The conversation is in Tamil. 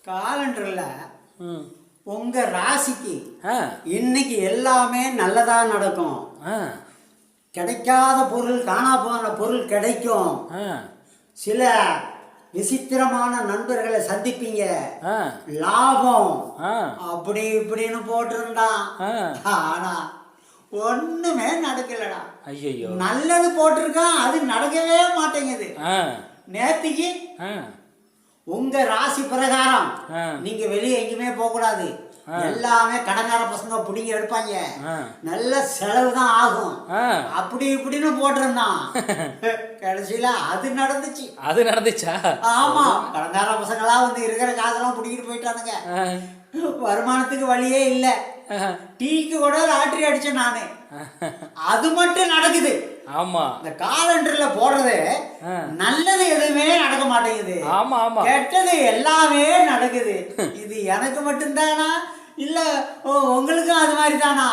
காலண்டர்ல உங்க ராசிக்கு இன்னைக்கு எல்லாமே நல்லதா நடக்கும். கிடைக்காத பொருள், காணா போன பொருள் கிடைக்கும். சில விசித்திரமான நண்பர்களை சந்திப்பீங்க, லாபம் அப்படி இப்படின்னு போட்டிருந்தான். ஆனா ஒண்ணுமே நடக்கலடா. ஐயோ, நல்லது போட்டிருக்கான், அது நடக்கவே மாட்டேங்குது. நேத்திக்கு உங்க ராசி பிரகாரம் நீங்க வெளியே எங்கேயுமே போக கூடாது, எல்லாமே கடங்கார பசங்க பிடிங்க எடுப்பாங்க, நல்ல செலவு தான் ஆகும், அப்படி இப்படின்னு போட்டிருந்தான். கடைசியில அது நடந்துச்சா? ஆமா, கடங்கார பசங்களா வந்து இருக்கிற காசெல்லாம் பிடிக்கிட்டு போயிட்டானுங்க. வருமானத்துக்கு வழியே இல்ல. டீக்கு கூட லாட்டரி அடிச்சேன் நானு. அது மட்டும் நடக்குது. ஆமா, இந்த காலண்டர்ல போடுறது நல்லது எதுவுமே நடக்க மாட்டேங்குது. ஆமா ஆமா, கெட்டது எல்லாமே நடக்குது. இது எனக்கு மட்டும்தானா இல்ல உங்களுக்கும் அது மாதிரி தானா?